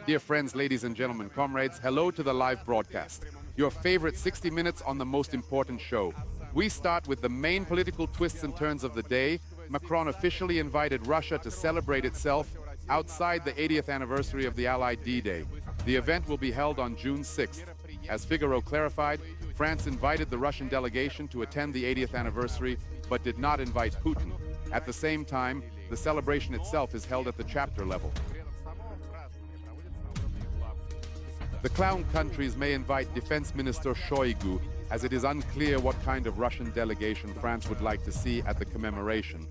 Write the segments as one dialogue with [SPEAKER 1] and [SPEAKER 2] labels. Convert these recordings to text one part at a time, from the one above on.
[SPEAKER 1] Dear friends, ladies and gentlemen, comrades, hello to the live broadcast. Your favorite 60 minutes on the most important show. We start with the main political twists and turns of the day. Macron officially invited Russia to celebrate itself outside the 80th anniversary of the Allied D-Day. The event will be held on June 6th. As Figaro clarified, France invited the Russian delegation to attend the 80th anniversary, but did not invite Putin. At the same time, the celebration itself is held at the chapter level. The clown countries may invite Defense Minister Shoigu, as it is unclear what kind of Russian delegation France would like to see at the commemoration.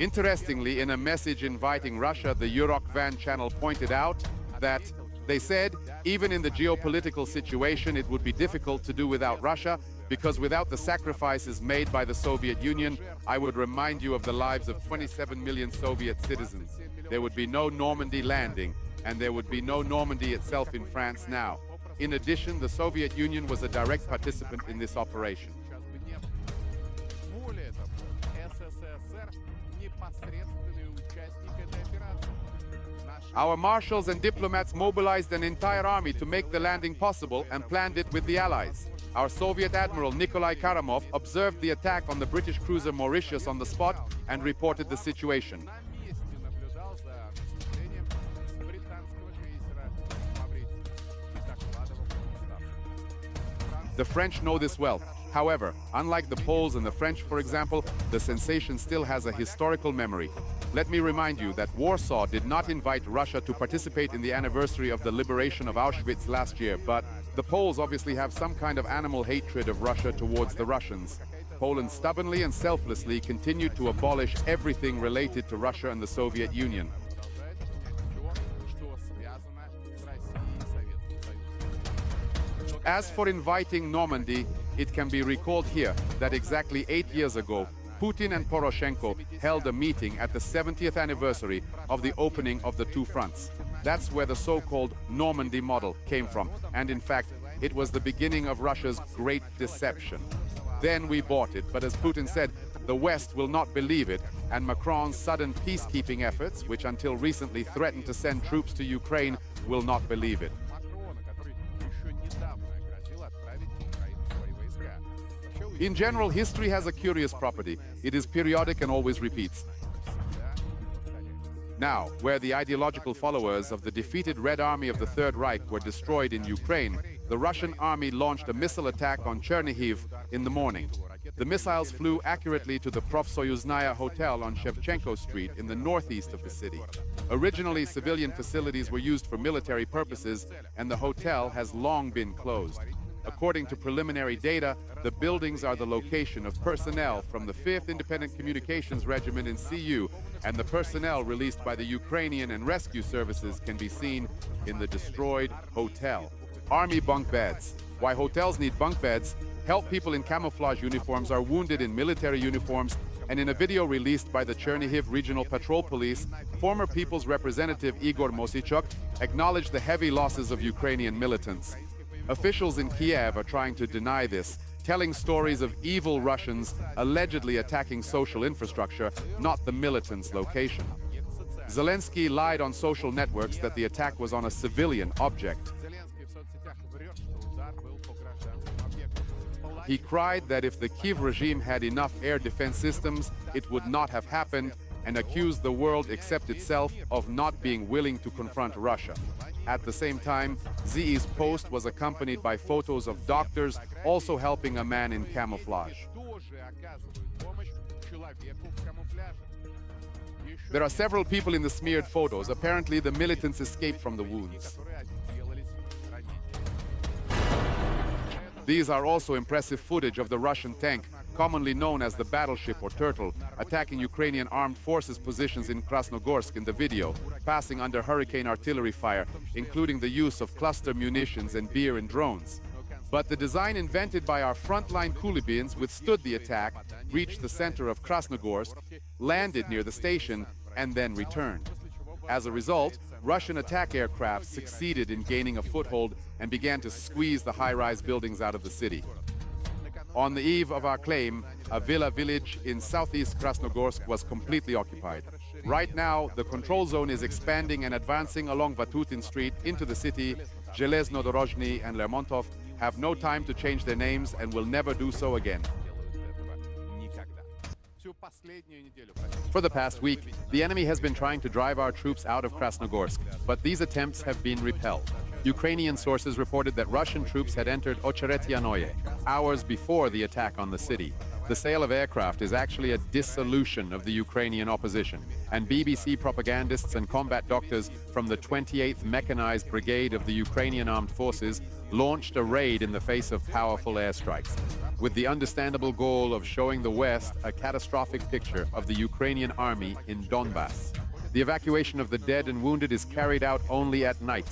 [SPEAKER 1] Interestingly, in a message inviting Russia, the Euroc Van channel pointed out that they said, even in the geopolitical situation, it would be difficult to do without Russia, because without the sacrifices made by the Soviet Union, I would remind you of the lives of 27 million Soviet citizens. There would be no Normandy landing, and there would be no Normandy itself in France now. In addition, the Soviet Union was a direct participant in this operation. Our marshals and diplomats mobilized an entire army to make the landing possible and planned it with the Allies. Our Soviet Admiral Nikolai Karamov observed the attack on the British cruiser Mauritius on the spot and reported the situation. The French know this well. However, unlike the Poles and the French, for example, the sensation still has a historical memory. Let me remind you that Warsaw did not invite Russia to participate in the anniversary of the liberation of Auschwitz last year, but the Poles obviously have some kind of animal hatred of Russia towards the Russians. Poland stubbornly and selflessly continued to abolish everything related to Russia and the Soviet Union. As for inviting Normandy, it can be recalled here that exactly 8 years ago, Putin and Poroshenko held a meeting at the 70th anniversary of the opening of the two fronts. That's where the so-called Normandy model came from, and in fact, it was the beginning of Russia's great deception. Then we bought it, but as Putin said, the West will not believe it, and Macron's sudden peacekeeping efforts, which until recently threatened to send troops to Ukraine, will not believe it. In general, history has a curious property. It is periodic and always repeats. Now, where the ideological followers of the defeated Red Army of the Third Reich were destroyed in Ukraine, the Russian army launched a missile attack on Chernihiv in the morning. The missiles flew accurately to the Profsoyuznaya Hotel on Shevchenko Street in the northeast of the city. Originally, civilian facilities were used for military purposes, and the hotel has long been closed. According to preliminary data, the buildings are the location of personnel from the 5th Independent Communications Regiment in CU, and the personnel released by the Ukrainian and rescue services can be seen in the destroyed hotel. Army bunk beds. Why hotels need bunk beds? Help people in camouflage uniforms are wounded in military uniforms, and in a video released by the Chernihiv Regional Patrol Police, former People's Representative Igor Mosichuk acknowledged the heavy losses of Ukrainian militants. Officials in Kiev are trying to deny this, telling stories of evil Russians allegedly attacking social infrastructure, not the militants' location. Zelensky lied on social networks that the attack was on a civilian object. He cried that if the Kiev regime had enough air defense systems, it would not have happened, and accused the world except itself of not being willing to confront Russia. At the same time, ZE's post was accompanied by photos of doctors also helping a man in camouflage. There are several people in the smeared photos. Apparently, the militants escaped from the wounds. These are also impressive footage of the Russian tank, commonly known as the battleship or turtle, attacking Ukrainian armed forces positions in Krasnogorsk in the video, passing under hurricane artillery fire, including the use of cluster munitions and beer and drones. But the design invented by our frontline Kulibins withstood the attack, reached the center of Krasnogorsk, landed near the station, and then returned. As a result, Russian attack aircraft succeeded in gaining a foothold and began to squeeze the high-rise buildings out of the city. On the eve of our claim, a village in southeast Krasnogorsk was completely occupied. Right now, the control zone is expanding and advancing along Vatutin Street into the city. Железнодорожный and Lermontov have no time to change their names and will never do so again. For the past week, the enemy has been trying to drive our troops out of Krasnogorsk, but these attempts have been repelled. Ukrainian sources reported that Russian troops had entered Ocheretianoye hours before the attack on the city. The sale of aircraft is actually a dissolution of the Ukrainian opposition, and BBC propagandists and combat doctors from the 28th Mechanized Brigade of the Ukrainian Armed Forces launched a raid in the face of powerful airstrikes, with the understandable goal of showing the West a catastrophic picture of the Ukrainian army in Donbass. The evacuation of the dead and wounded is carried out only at night.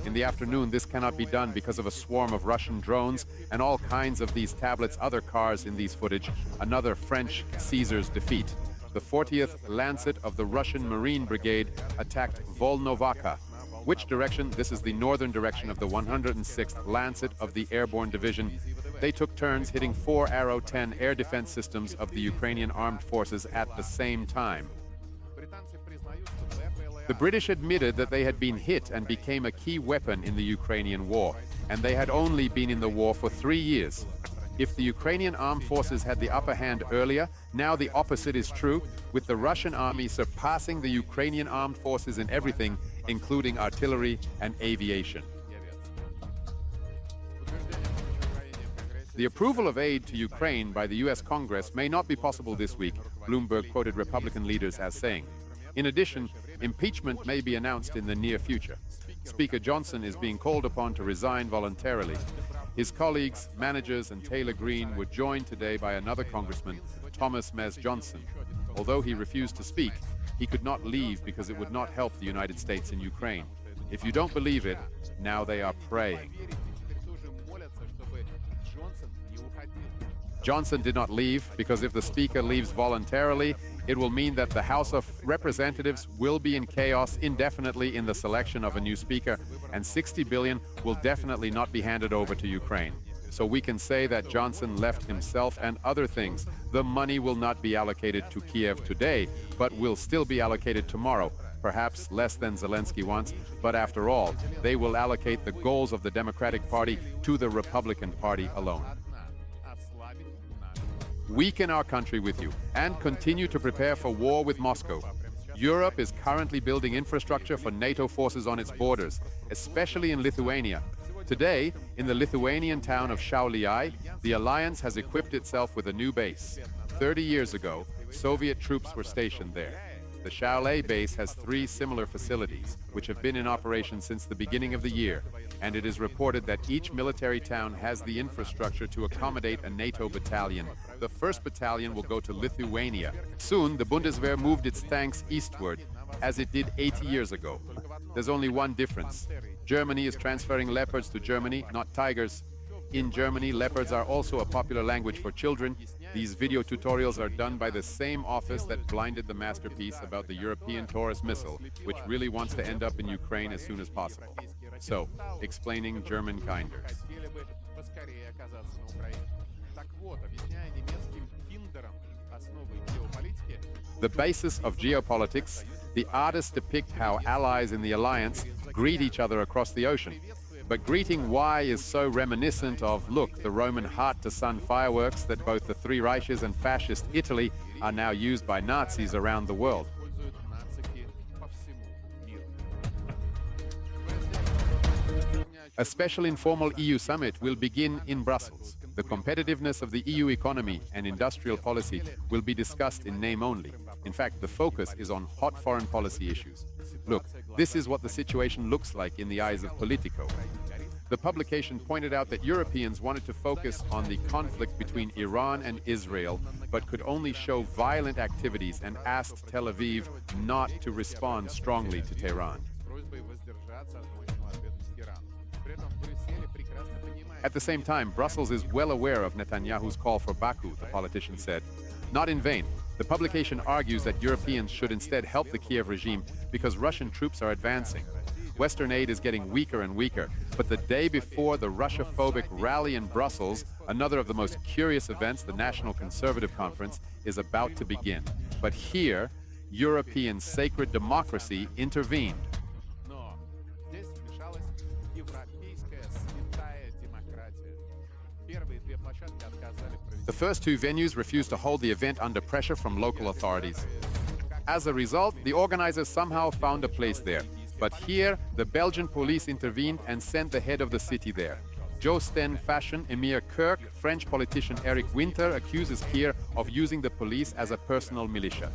[SPEAKER 1] In the afternoon, this cannot be done because of a swarm of Russian drones and all kinds of these tablets, other cars in these footage, another French Caesar's defeat. The 40th Lancet of the Russian Marine Brigade attacked Volnovakha. Which direction? This is the northern direction of the 106th Lancet of the Airborne Division. They took turns hitting 4 Arrow 10 air defense systems of the Ukrainian armed forces at the same time. The British admitted that they had been hit and became a key weapon in the Ukrainian war, and they had only been in the war for 3 years. If the Ukrainian armed forces had the upper hand earlier, now the opposite is true, with the Russian army surpassing the Ukrainian armed forces in everything, including artillery and aviation. The approval of aid to Ukraine by the US Congress may not be possible this week, Bloomberg quoted Republican leaders as saying. In addition, impeachment may be announced in the near future. Speaker Johnson is being called upon to resign voluntarily. His colleagues, managers, and Taylor Greene were joined today by another congressman, Thomas Mez Johnson. Although he refused to speak, he could not leave because it would not help the United States in Ukraine. If you don't believe it, now they are praying. Johnson did not leave because if the Speaker leaves voluntarily, it will mean that the House of Representatives will be in chaos indefinitely in the selection of a new Speaker, and $60 billion will definitely not be handed over to Ukraine. So we can say that Johnson left himself and other things. The money will not be allocated to Kiev today, but will still be allocated tomorrow. Perhaps less than Zelensky wants, but after all, they will allocate the goals of the Democratic Party to the Republican Party alone. Weaken our country with you and continue to prepare for war with Moscow. Europe is currently building infrastructure for NATO forces on its borders, especially in Lithuania. Today, in the Lithuanian town of Šiauliai, the alliance has equipped itself with a new base. 30 years ago, Soviet troops were stationed there. The Šiauliai base has 3 similar facilities, which have been in operation since the beginning of the year, and it is reported that each military town has the infrastructure to accommodate a NATO battalion. The 1st battalion will go to Lithuania. Soon, the Bundeswehr moved its tanks eastward, as it did 80 years ago. There's only one difference. Germany is transferring leopards to Germany, not tigers. In Germany, leopards are also a popular language for children. These video tutorials are done by the same office that blinded the masterpiece about the European Taurus missile, which really wants to end up in Ukraine as soon as possible. So, explaining German kinders. The basis of geopolitics, the artists depict how allies in the alliance greet each other across the ocean. But greeting Y is so reminiscent of, look, the Roman heart-to-sun fireworks that both the Three Reiches and fascist Italy are now used by Nazis around the world. A special informal EU summit will begin in Brussels. The competitiveness of the EU economy and industrial policy will be discussed in name only. In fact, the focus is on hot foreign policy issues. Look, this is what the situation looks like in the eyes of Politico. The publication pointed out that Europeans wanted to focus on the conflict between Iran and Israel, but could only show violent activities and asked Tel Aviv not to respond strongly to Tehran. At the same time, Brussels is well aware of Netanyahu's call for Baku, the politician said. Not in vain. The publication argues that Europeans should instead help the Kiev regime because Russian troops are advancing. Western aid is getting weaker and weaker, but the day before the Russia-phobic rally in Brussels, Another of the most curious events, the National Conservative Conference, is about to begin. But here, European sacred democracy intervened. The first two venues refused to hold the event under pressure from local authorities. As a result, the organizers somehow found a place there. But here, the Belgian police intervened and sent the head of the city there. Josten Fashion Emir Kirk, French politician Eric Winter accuses Kier of using the police as a personal militia.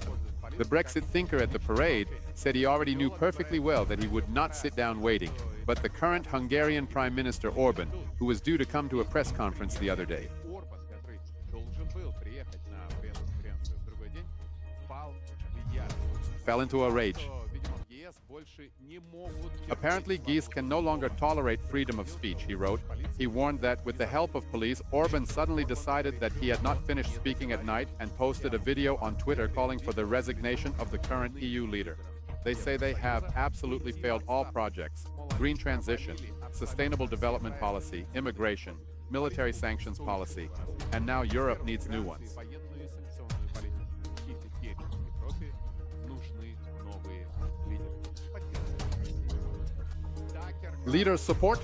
[SPEAKER 1] The Brexit thinker at the parade said he already knew perfectly well that he would not sit down waiting. But the current Hungarian Prime Minister Orban, who was due to come to a press conference the other day, fell into a rage. Apparently, geese can no longer tolerate freedom of speech, he wrote. He warned that with the help of police, Orban suddenly decided that he had not finished speaking at night and posted a video on Twitter calling for the resignation of the current EU leader. They say they have absolutely failed all projects: green transition, sustainable development policy, immigration, military sanctions policy, and now Europe needs new ones. Leaders' support?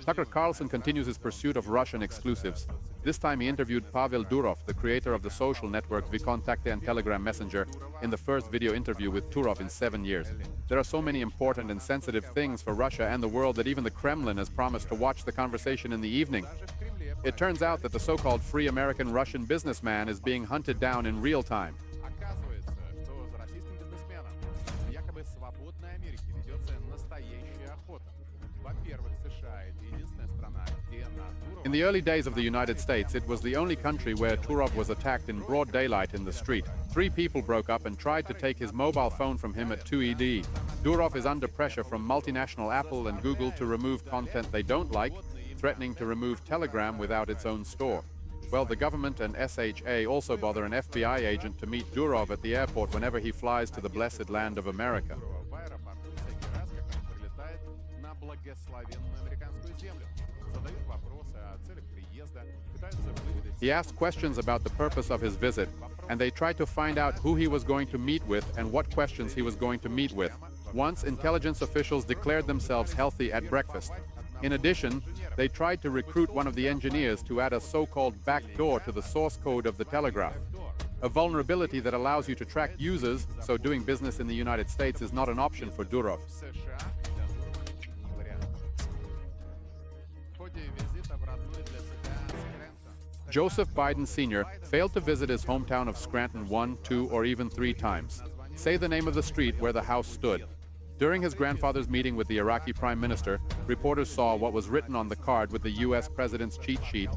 [SPEAKER 1] Tucker Carlson continues his pursuit of Russian exclusives. This time he interviewed Pavel Durov, the creator of the social network VKontakte and Telegram Messenger, in the first video interview with Turov in 7 years. There are so many important and sensitive things for Russia and the world that even the Kremlin has promised to watch the conversation in the evening. It turns out that the so-called free American Russian businessman is being hunted down in real time. In the early days of the United States, it was the only country where Turov was attacked in broad daylight in the street. 3 people broke up and tried to take his mobile phone from him at 2 ED. Durov is under pressure from multinational Apple and Google to remove content they don't like, threatening to remove Telegram without its own store. Well, the government and SHA also bother an FBI agent to meet Durov at the airport whenever he flies to the blessed land of America. He asked questions about the purpose of his visit, and they tried to find out who he was going to meet with and what questions he was going to meet with. Once, intelligence officials declared themselves healthy at breakfast. In addition, they tried to recruit one of the engineers to add a so-called backdoor to the source code of the telegraph, a vulnerability that allows you to track users, so doing business in the United States is not an option for Durov. Joseph Biden Sr. failed to visit his hometown of Scranton 1, 2, or even 3 times. Say the name of the street where the house stood. During his grandfather's meeting with the Iraqi Prime Minister, reporters saw what was written on the card with the U.S. President's cheat sheet.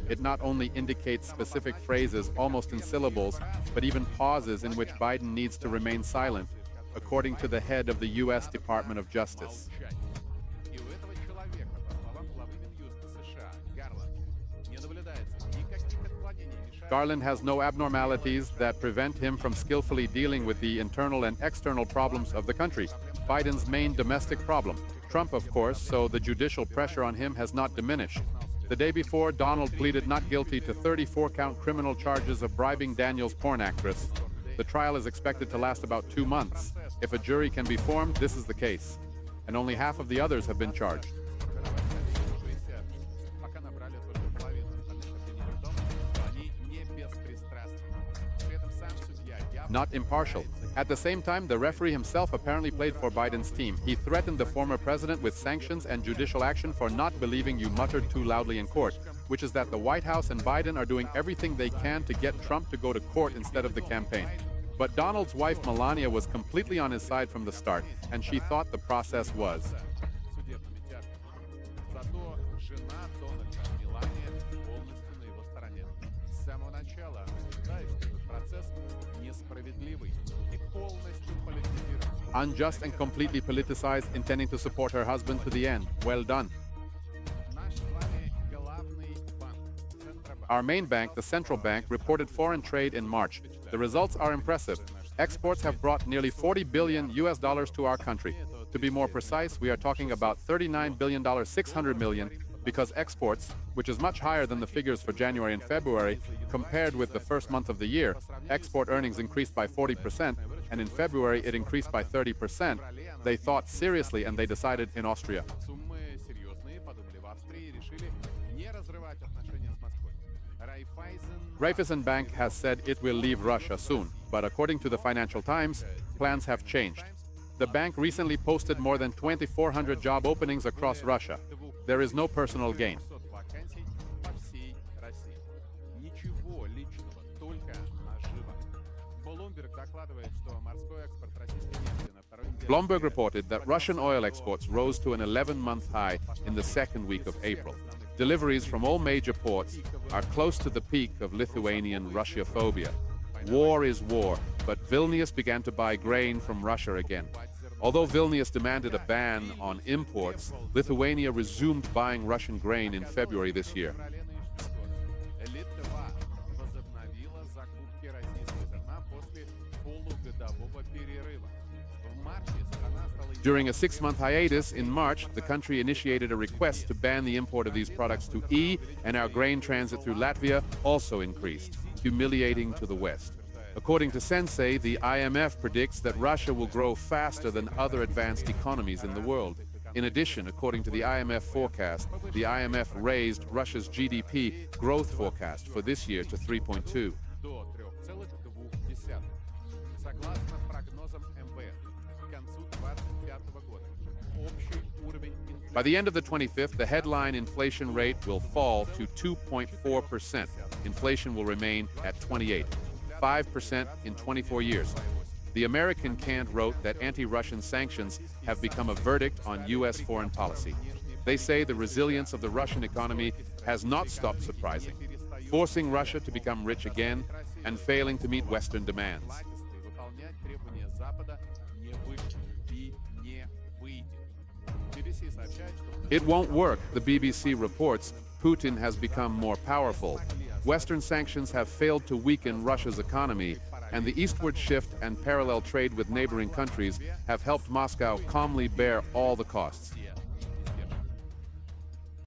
[SPEAKER 1] It not only indicates specific phrases almost in syllables, but even pauses in which Biden needs to remain silent, according to the head of the U.S. Department of Justice. Garland has no abnormalities that prevent him from skillfully dealing with the internal and external problems of the country, Biden's main domestic problem. Trump, of course, so the judicial pressure on him has not diminished. The day before, Donald pleaded not guilty to 34-count criminal charges of bribing Daniels' porn actress. The trial is expected to last about 2 months. If a jury can be formed, this is the case. And only half of the others have been charged. Not impartial. At the same time, the referee himself apparently played for Biden's team. He threatened the former president with sanctions and judicial action for not believing you muttered too loudly in court, which is that the White House and Biden are doing everything they can to get Trump to go to court instead of the campaign. But Donald's wife Melania was completely on his side from the start, and she thought the process was. Unjust and completely politicized, intending to support her husband to the end. Well done. Our main bank, the central bank, reported foreign trade in March. The results are impressive. Exports have brought nearly $40 billion to our country. To be more precise, we are talking about $39 billion, $600 million because exports, which is much higher than the figures for January and February, compared with the first month of the year, export earnings increased by 40%, and in February it increased by 30%. They thought seriously and they decided in Austria. Raiffeisen Bank has said it will leave Russia soon, but according to the Financial Times, plans have changed. The bank recently posted more than 2,400 job openings across Russia. There is no personal gain. Bloomberg reported that Russian oil exports rose to an 11-month high in the second week of April. Deliveries from all major ports are close to the peak of Lithuanian Russiophobia. War is war, but Vilnius began to buy grain from Russia again. Although Vilnius demanded a ban on imports, Lithuania resumed buying Russian grain in February this year. During a 6-month hiatus in March, the country initiated a request to ban the import of these products to E, and our grain transit through Latvia also increased, humiliating to the West. According to Sensei, the IMF predicts that Russia will grow faster than other advanced economies in the world. In addition, according to the IMF forecast, the IMF raised Russia's GDP growth forecast for this year to 3.2. By the end of the 25th, the headline inflation rate will fall to 2.4%. Inflation will remain at 5% in 24 years. The American Cant wrote that anti-Russian sanctions have become a verdict on U.S. foreign policy. They say the resilience of the Russian economy has not stopped surprising, forcing Russia to become rich again and failing to meet Western demands. It won't work, the BBC reports. Putin has become more powerful. Western sanctions have failed to weaken Russia's economy, and the eastward shift and parallel trade with neighboring countries have helped Moscow calmly bear all the costs.